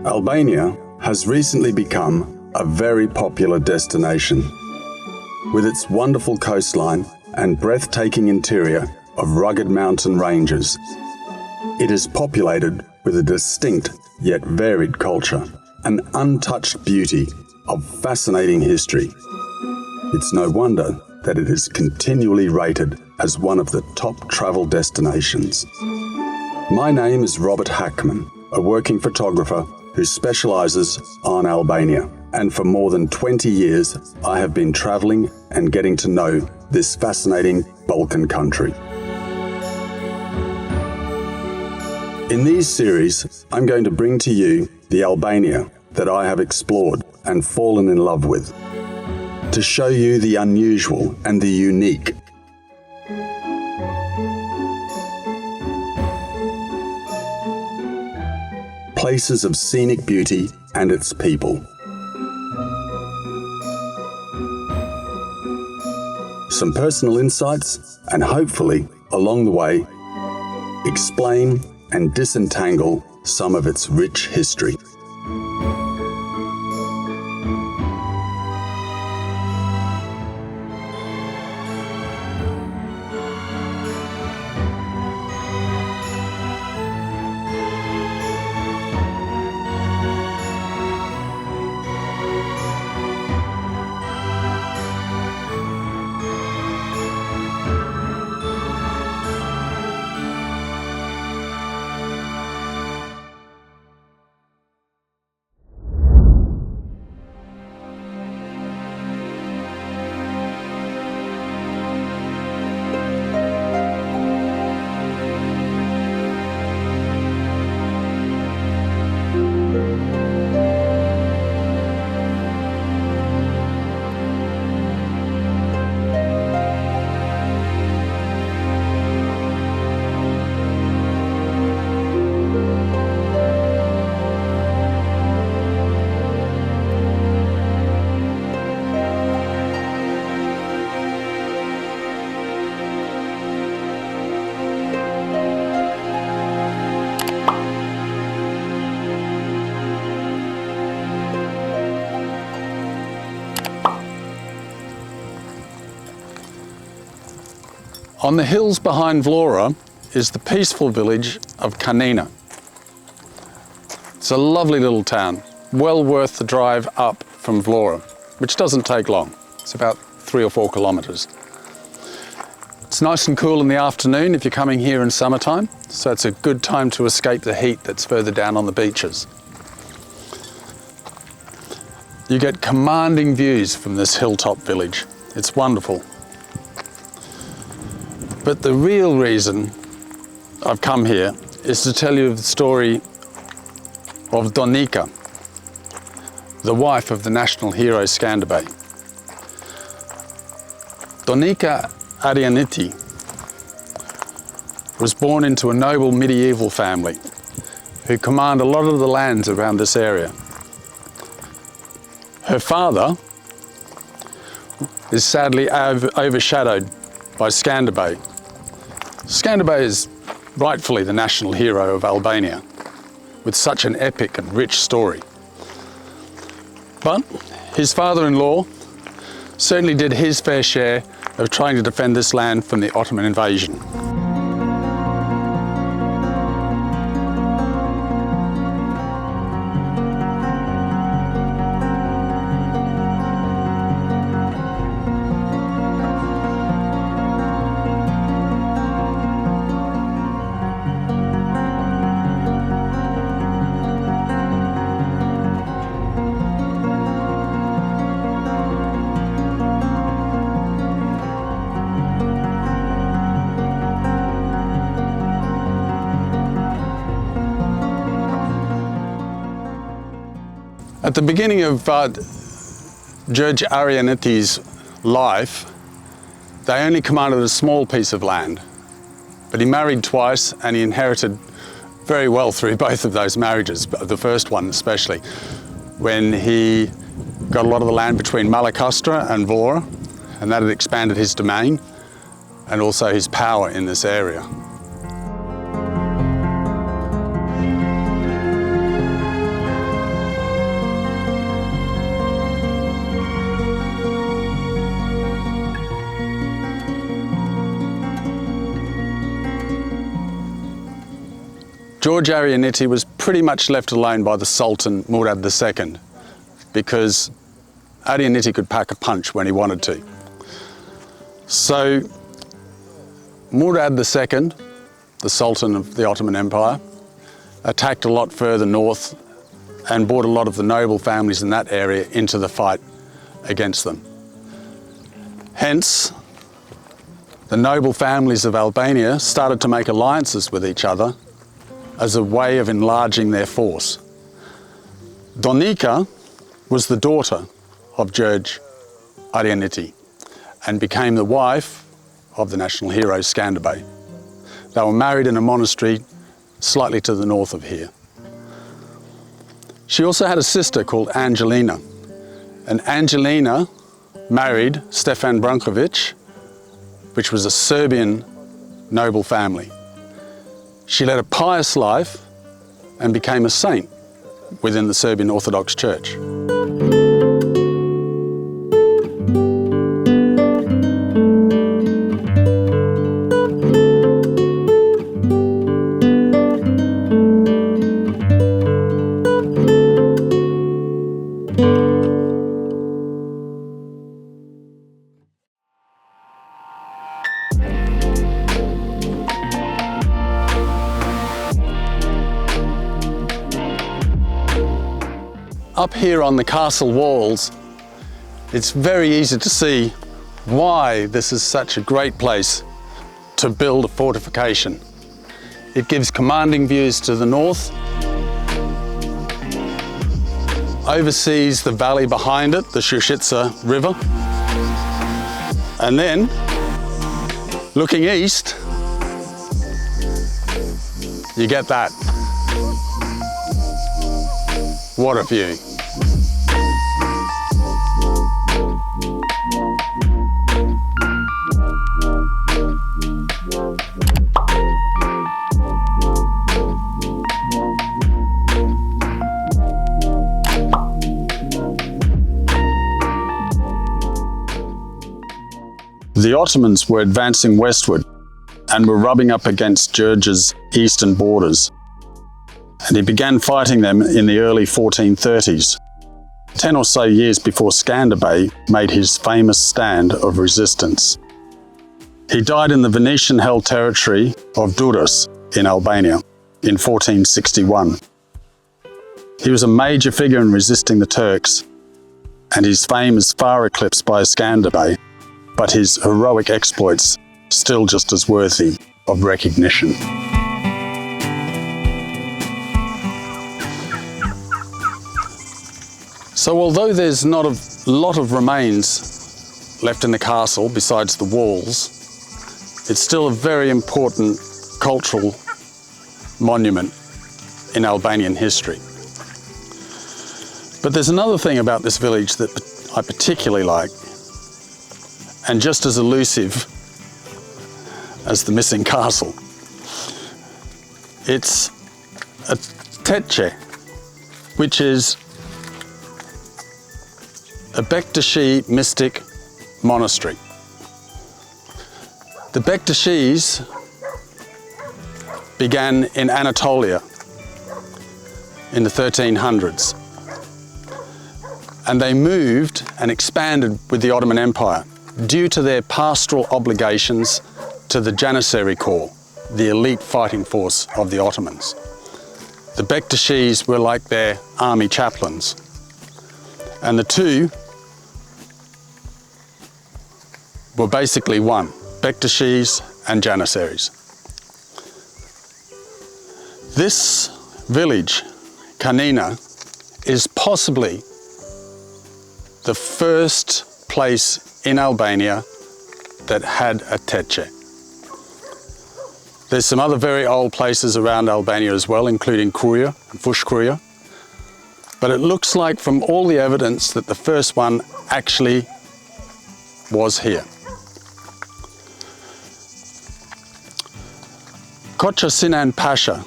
Albania has recently become a very popular destination. With its wonderful coastline and breathtaking interior of rugged mountain ranges, it is populated with a distinct yet varied culture, an untouched beauty of fascinating history. It's no wonder that it is continually rated as one of the top travel destinations. My name is Robert Hackman, a working photographer who specializes on Albania, and for more than 20 years I have been traveling and getting to know this fascinating Balkan country. In these series, I'm going to bring to you the Albania that I have explored and fallen in love with, to show you the unusual and the unique. Places of scenic beauty and its people. Some personal insights, and hopefully, along the way, explain and disentangle some of its rich history. On the hills behind Vlora is the peaceful village of Kanina. It's a lovely little town, well worth the drive up from Vlora, which doesn't take long. It's about 3 or 4 kilometres. It's nice and cool in the afternoon if you're coming here in summertime, so it's a good time to escape the heat that's further down on the beaches. You get commanding views from this hilltop village. It's wonderful. But the real reason I've come here is to tell you the story of Donika, the wife of the national hero Skanderbeg. Donika Arianiti was born into a noble medieval family who command a lot of the lands around this area. Her father is sadly overshadowed by Skanderbeg. Skanderbeg is rightfully the national hero of Albania, with such an epic and rich story. But his father-in-law certainly did his fair share of trying to defend this land from the Ottoman invasion. At the beginning of Judge Arianiti's life, they only commanded a small piece of land, but he married twice and he inherited very well through both of those marriages, but the first one especially, when he got a lot of the land between Malakastra and Vlora, and that had expanded his domain and also his power in this area. George Arianiti was pretty much left alone by the Sultan Murad II because Arianiti could pack a punch when he wanted to. So Murad II, the Sultan of the Ottoman Empire, attacked a lot further north and brought a lot of the noble families in that area into the fight against them. Hence, the noble families of Albania started to make alliances with each other as a way of enlarging their force. Donika was the daughter of George Arianiti and became the wife of the national hero Skanderbeg. They were married in a monastery slightly to the north of here. She also had a sister called Angelina, and Angelina married Stefan Brankovic, which was a Serbian noble family. She led a pious life and became a saint within the Serbian Orthodox Church. Up here on the castle walls, it's very easy to see why this is such a great place to build a fortification. It gives commanding views to the north, oversees the valley behind it, the Shushitsa River, and then looking east, you get that. What a view. The Ottomans were advancing westward and were rubbing up against George's eastern borders, and he began fighting them in the early 1430s, 10 or so years before Skanderbeg made his famous stand of resistance. He died in the Venetian-held territory of Durrës in Albania in 1461. He was a major figure in resisting the Turks, and his fame is far eclipsed by Skanderbeg, but his heroic exploits still just as worthy of recognition. So although there's not a lot of remains left in the castle besides the walls, it's still a very important cultural monument in Albanian history. But there's another thing about this village that I particularly like, and just as elusive as the missing castle. It's a tekke, which is a Bektashi mystic monastery. The Bektashis began in Anatolia in the 1300s, and they moved and expanded with the Ottoman Empire due to their pastoral obligations to the Janissary Corps, the elite fighting force of the Ottomans. The Bektashis were like their army chaplains, and the two were basically one, Bektashis and Janissaries. This village, Kanina, is possibly the first place in Albania that had a tekke. There's some other very old places around Albania as well, including Kruja and Fushkruja. But it looks like from all the evidence that the first one actually was here. Kocha Sinan Pasha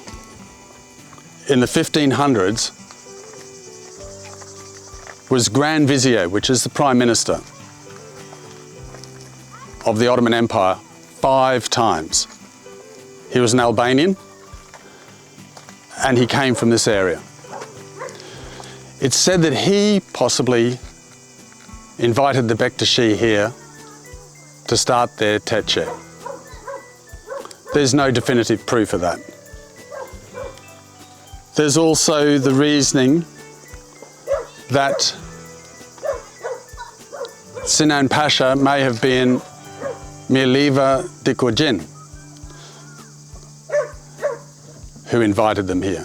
in the 1500s was Grand Vizier, which is the Prime Minister of the Ottoman Empire 5 times. He was an Albanian, and he came from this area. It's said that he possibly invited the Bektashi here to start their tekke. There's no definitive proof of that. There's also the reasoning that Sinan Pasha may have been Mirliva Dikojin who invited them here.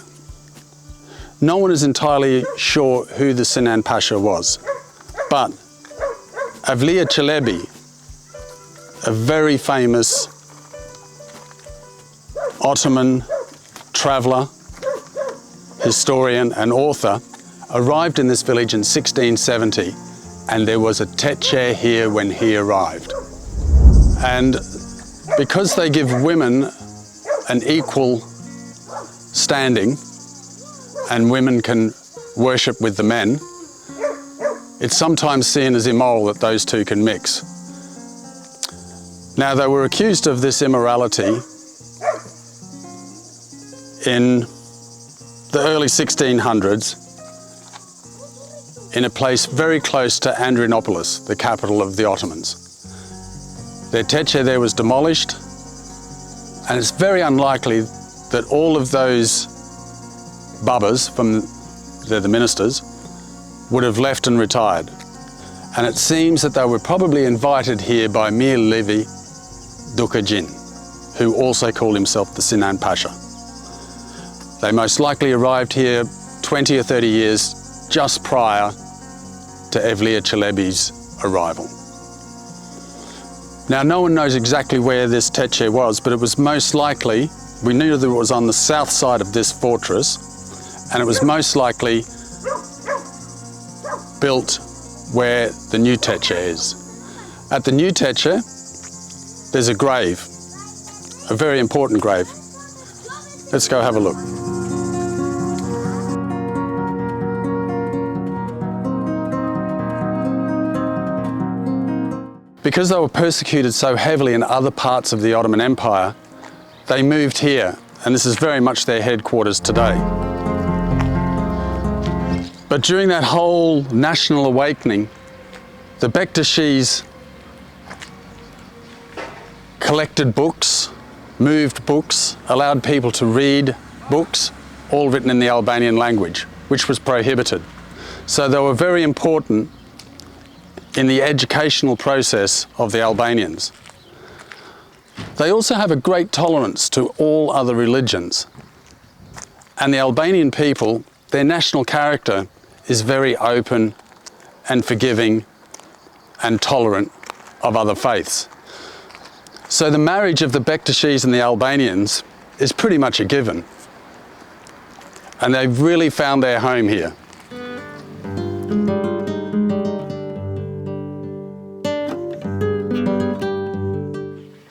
No one is entirely sure who the Sinan Pasha was, but Evliya Çelebi, a very famous Ottoman traveller, historian and author, arrived in this village in 1670, and there was a tekke here when he arrived. And because they give women an equal standing and women can worship with the men, it's sometimes seen as immoral that those two can mix. Now, they were accused of this immorality in the early 1600s in a place very close to Andrianopolis, the capital of the Ottomans. Their tekke there was demolished, and it's very unlikely that all of those babas, they're the ministers, would have left and retired. And it seems that they were probably invited here by Mirliva Dikojin, who also called himself the Sinan Pasha. They most likely arrived here 20 or 30 years just prior to Evliya Çelebi's arrival. Now, no one knows exactly where this tekke was, but it was most likely, we knew that it was on the south side of this fortress, and it was most likely built where the new tekke is. At the new tekke, there's a grave, a very important grave. Let's go have a look. Because they were persecuted so heavily in other parts of the Ottoman Empire, they moved here, and this is very much their headquarters today. But during that whole national awakening, the Bektashis collected books, moved books, allowed people to read books, all written in the Albanian language, which was prohibited. So they were very important in the educational process of the Albanians. They also have a great tolerance to all other religions. And the Albanian people, their national character is very open and forgiving and tolerant of other faiths. So the marriage of the Bektashis and the Albanians is pretty much a given. And they've really found their home here.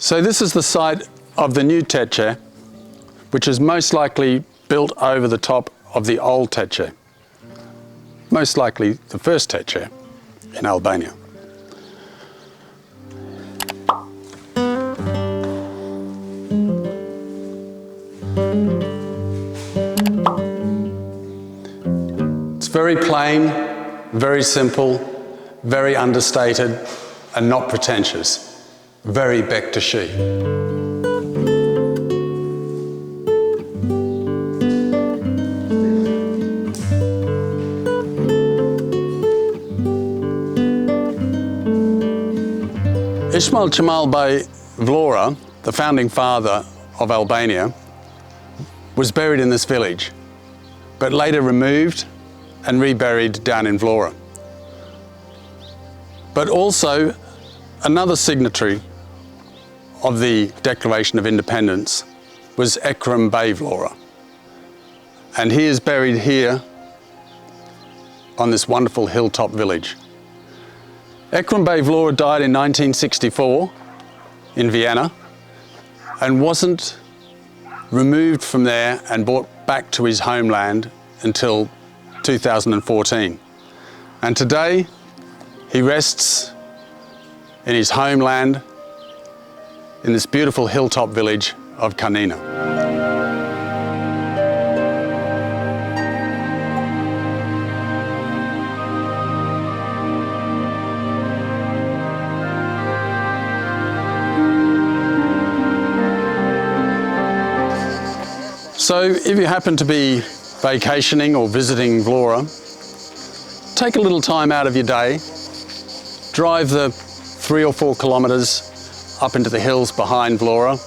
So this is the site of the new tekke, which is most likely built over the top of the old tekke. Most likely the first tekke in Albania. It's very plain, very simple, very understated, and not pretentious. Very Bektashi. Ismail Kemal Bey Vlora, the founding father of Albania, was buried in this village, but later removed and reburied down in Vlora. But also, another signatory of the Declaration of Independence was Ekrem Bey Vlora. And he is buried here on this wonderful hilltop village. Ekrem Bey Vlora died in 1964 in Vienna and wasn't removed from there and brought back to his homeland until 2014. And today he rests in his homeland in this beautiful hilltop village of Kanina. So if you happen to be vacationing or visiting Vlora, take a little time out of your day, drive the 3 or 4 kilometres up into the hills behind Vlora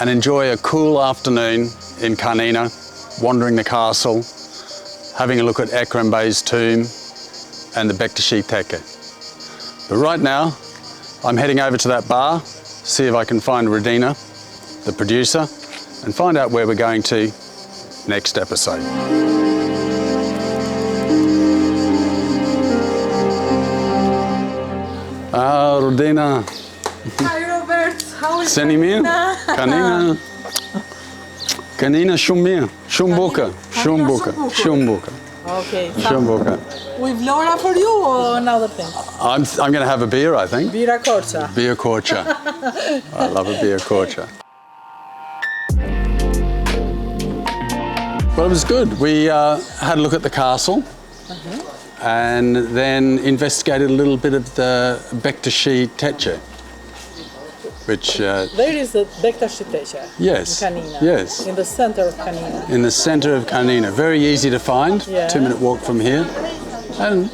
and enjoy a cool afternoon in Kanina, wandering the castle, having a look at Ekrem Bey's tomb and the Bektashi tekke. But right now, I'm heading over to that bar, see if I can find Radina, the producer, and find out where we're going to next episode. Ah, Radina. Hi Robert, how is Seni mi? Kanina. Kanina shume. Shumbuka. Shumbuka. Shumbuka. Okay. Shumbuka. With Laura for you or another thing? I'm going to have a beer, I think. Bira Korcha. Beer korcha. I love a beer korcha. Well, it was good. We had a look at the castle and then investigated a little bit of the Bektashi tekke, which... There is the Bektashi tekke yes, in Kanina. yes. In the center of Kanina. In the centre of Kanina. Very easy to find, Yeah. 2-minute walk from here. And,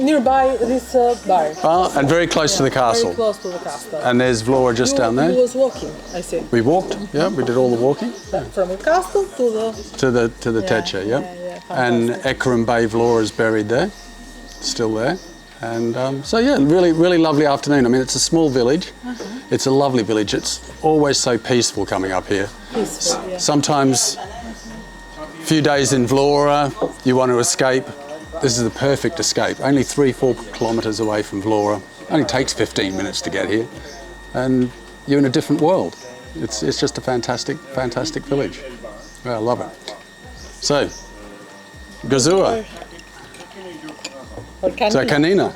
Nearby this bar. and very close to the castle. Very close to the castle. And there's Vlora just down You there. was walking, I see. We walked, yeah, we did all the walking. From the castle to the... To the tekke, yeah. And fantastic. Ekrem Bey Vlora is buried there, still there. And so yeah, really lovely afternoon. I mean, it's a small village. It's a lovely village. It's always so peaceful coming up here. Peaceful, yeah. Sometimes a few days in Vlora, you want to escape. This is the perfect escape. Only 3-4 kilometres away from Vlora. Only takes 15 minutes to get here. And you're in a different world. It's just a fantastic village. Yeah, I love it. So, Gazua. Or Kanina. So Kanina.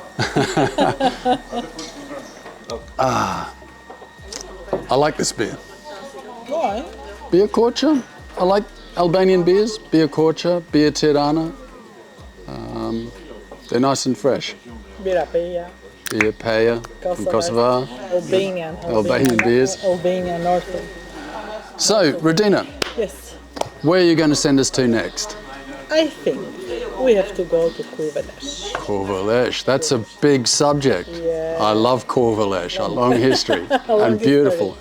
I like this beer. Why? Beer korcha. I like Albanian beers. Beer korcha, beer tirana. They're nice and fresh. Bira Peja. Beer peja from Kosovo. Albanian beers. Albanian North. So, Radina, Yes. where are you going to send us to next? I think we have to go to Kurvelesh. Korvelesh. That's a big subject. Yeah. I love Korvelesh. A long history and beautiful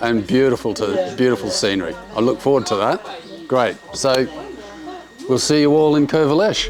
scenery. I look forward to that. Great. So we'll see you all in Korvelesh.